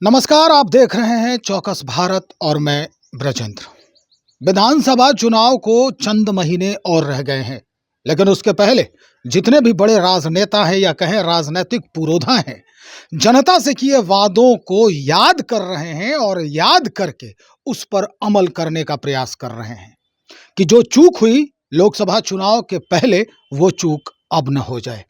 नमस्कार, आप देख रहे हैं चौकस भारत और मैं ब्रजेंद्र। विधानसभा चुनाव को चंद महीने और रह गए हैं, लेकिन उसके पहले जितने भी बड़े राजनेता हैं या कहें राजनीतिक पुरोधा हैं, जनता से किए वादों को याद कर रहे हैं और याद करके उस पर अमल करने का प्रयास कर रहे हैं कि जो चूक हुई लोकसभा चुनाव के पहले वो चूक अब न हो जाए।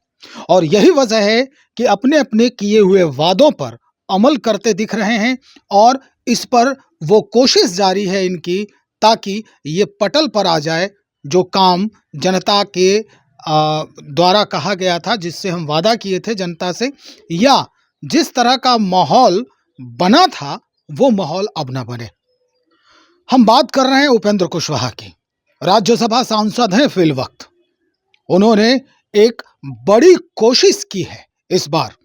और यही वजह है कि अपने अपने किए हुए वादों पर अमल करते दिख रहे हैं और इस पर वो कोशिश जारी है इनकी, ताकि ये पटल पर आ जाए जो काम जनता के द्वारा कहा गया था, जिससे हम वादा किए थे जनता से, या जिस तरह का माहौल बना था वो माहौल अब ना बने। हम बात कर रहे हैं उपेंद्र कुशवाहा की। राज्यसभा सांसद हैं फिल वक्त। उन्होंने एक बड़ी कोशिश की है इस बार।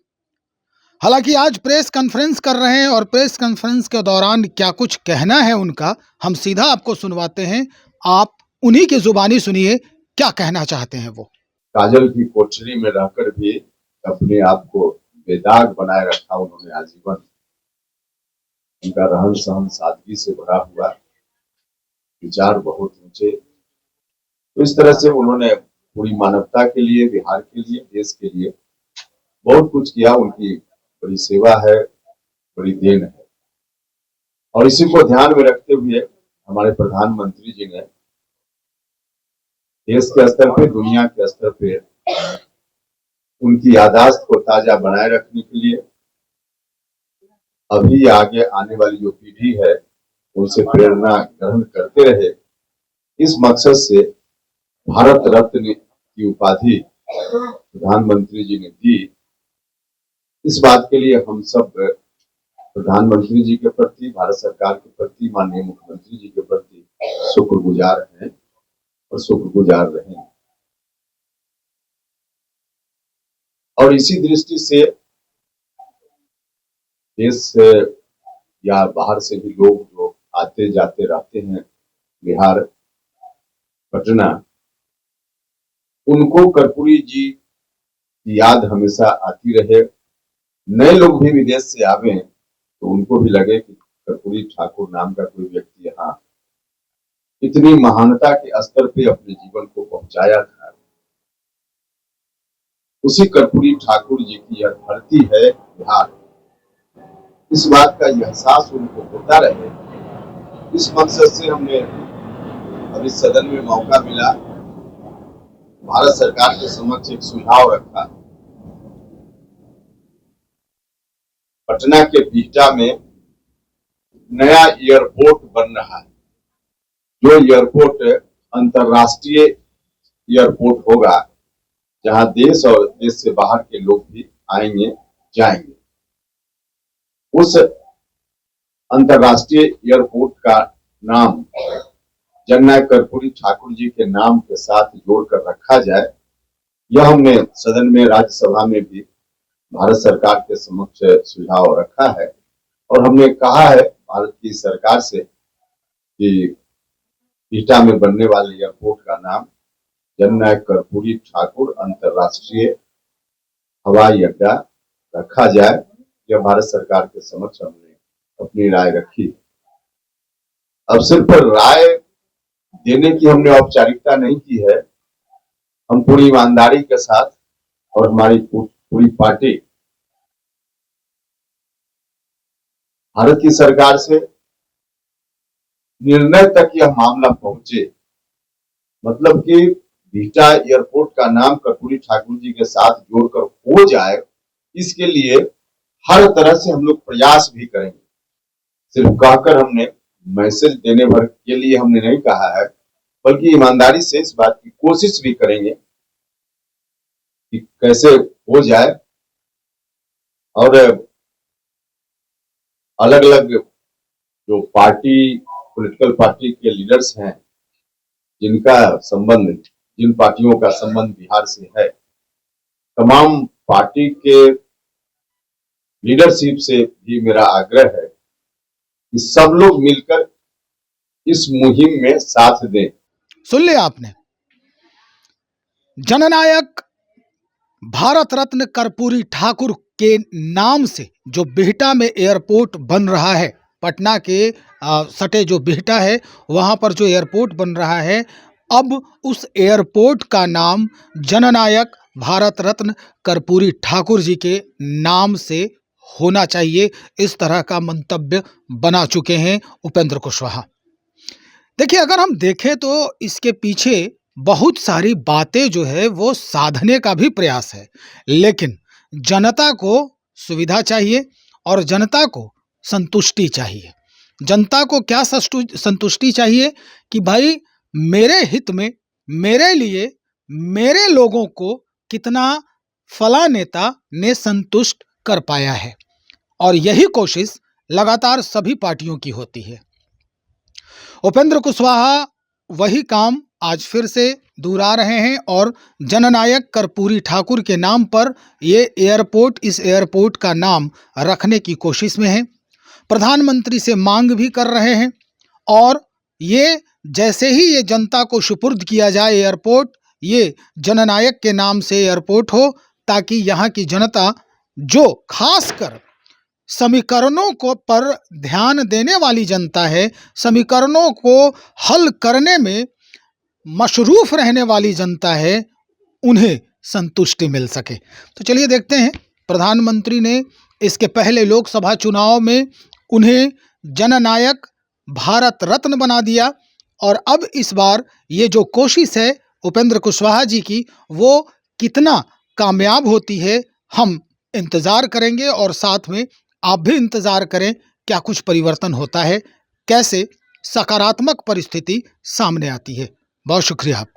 हालांकि आज प्रेस कॉन्फ्रेंस कर रहे हैं और प्रेस कॉन्फ्रेंस के दौरान क्या कुछ कहना है उनका, हम सीधा आपको सुनवाते हैं। आप उन्हीं की जुबानी सुनिए क्या कहना चाहते हैं वो। काजल की कोठरी में रहकर भी अपने आप को बेदाग बनाए रखा उन्होंने आजीवन। उनका रहन सहन सादगी से भरा हुआ, विचार बहुत ऊंचे। तो इस तरह से उन्होंने पूरी मानवता के लिए, बिहार के लिए, देश के लिए बहुत कुछ किया। उनकी बड़ी सेवा है, बड़ी देन है। और इसी को ध्यान में रखते हुए हमारे प्रधानमंत्री जी ने देश के स्तर पे, दुनिया के स्तर पे उनकी याददाश्त को ताजा बनाए रखने के लिए, अभी आगे आने वाली जो पीढ़ी है उनसे प्रेरणा ग्रहण करते रहे, इस मकसद से भारत रत्न की उपाधि प्रधानमंत्री जी ने दी। इस बात के लिए हम सब प्रधानमंत्री जी के प्रति, भारत सरकार के प्रति, माननीय मुख्यमंत्री जी के प्रति शुक्रगुजार हैं और शुक्रगुजार रहेंगे। और इसी दृष्टि से देश से या बाहर से भी लोग जो आते जाते रहते हैं बिहार, पटना, उनको कर्पूरी जी की याद हमेशा आती रहे। नए लोग भी विदेश से आवे तो उनको भी लगे कि कर्पूरी ठाकुर नाम का कोई व्यक्ति यहाँ इतनी महानता के स्तर पे अपने जीवन को पहुंचाया था। उसी कर्पूरी ठाकुर जी की यह धरती है बिहार, इस बात का एहसास उनको होता रहे। इस मकसद से हमने अभी सदन में मौका मिला, भारत सरकार के समक्ष एक सुझाव रखा। पटना के बिहटा में नया एयरपोर्ट बन रहा है, जो एयरपोर्ट अंतरराष्ट्रीय एयरपोर्ट होगा, जहां देश और देश से बाहर के लोग भी आएंगे जाएंगे। उस अंतरराष्ट्रीय एयरपोर्ट का नाम जननायक कर्पूरी ठाकुर जी के नाम के साथ जोड़कर रखा जाए, यह हमने सदन में, राज्यसभा में भी भारत सरकार के समक्ष सुझाव रखा है। और हमने कहा है भारत की सरकार से कि बिहटा में बनने वाले एयरपोर्ट का नाम जननायक कर्पूरी ठाकुर अंतरराष्ट्रीय हवाई अड्डा रखा जाए। यह भारत सरकार के समक्ष हमने अपनी राय रखी। अब सिर्फ राय देने की हमने औपचारिकता नहीं की है, हम पूरी ईमानदारी के साथ और हमारी पूरी पार्टी भारत की सरकार से निर्णय तक यह मामला पहुंचे, मतलब कि बिहटा एयरपोर्ट का नाम कर्पूरी ठाकुर जी के साथ जोड़कर हो जाए, इसके लिए हर तरह से हम लोग प्रयास भी करेंगे। सिर्फ कहकर हमने, मैसेज देने भर के लिए हमने नहीं कहा है, बल्कि ईमानदारी से इस बात की कोशिश भी करेंगे कि कैसे हो जाए। और अलग अलग जो पार्टी, पॉलिटिकल पार्टी के लीडर्स हैं, जिनका संबंध, जिन पार्टियों का संबंध बिहार से है, तमाम पार्टी के लीडरशिप से भी मेरा आग्रह है कि सब लोग मिलकर इस मुहिम में साथ दें। सुन लिया आपने, जननायक भारत रत्न कर्पूरी ठाकुर के नाम से जो बिहटा में एयरपोर्ट बन रहा है, पटना के सटे जो बिहटा है वहाँ पर जो एयरपोर्ट बन रहा है, अब उस एयरपोर्ट का नाम जननायक भारत रत्न कर्पूरी ठाकुर जी के नाम से होना चाहिए। इस तरह का मंतव्य बना चुके हैं उपेंद्र कुशवाहा। देखिए, अगर हम देखें तो इसके पीछे बहुत सारी बातें जो है वो साधने का भी प्रयास है, लेकिन जनता को सुविधा चाहिए और जनता को संतुष्टि चाहिए। जनता को क्या संतुष्टि चाहिए कि भाई मेरे हित में, मेरे लिए, मेरे लोगों को कितना फला नेता ने संतुष्ट कर पाया है, और यही कोशिश लगातार सभी पार्टियों की होती है। उपेंद्र कुशवाहा वही काम आज फिर से दोहरा रहे हैं और जननायक कर्पूरी ठाकुर के नाम पर ये एयरपोर्ट, इस एयरपोर्ट का नाम रखने की कोशिश में है। प्रधानमंत्री से मांग भी कर रहे हैं और ये जैसे ही ये जनता को सुपुर्द किया जाए एयरपोर्ट, ये जननायक के नाम से एयरपोर्ट हो, ताकि यहाँ की जनता जो खासकर समीकरणों को पर ध्यान देने वाली जनता है, समीकरणों को हल करने में मशरूफ रहने वाली जनता है, उन्हें संतुष्टि मिल सके। तो चलिए देखते हैं, प्रधानमंत्री ने इसके पहले लोकसभा चुनाव में उन्हें जननायक भारत रत्न बना दिया, और अब इस बार ये जो कोशिश है उपेंद्र कुशवाहा जी की, वो कितना कामयाब होती है हम इंतज़ार करेंगे, और साथ में आप भी इंतज़ार करें क्या कुछ परिवर्तन होता है, कैसे सकारात्मक परिस्थिति सामने आती है। बहुत शुक्रिया आपका।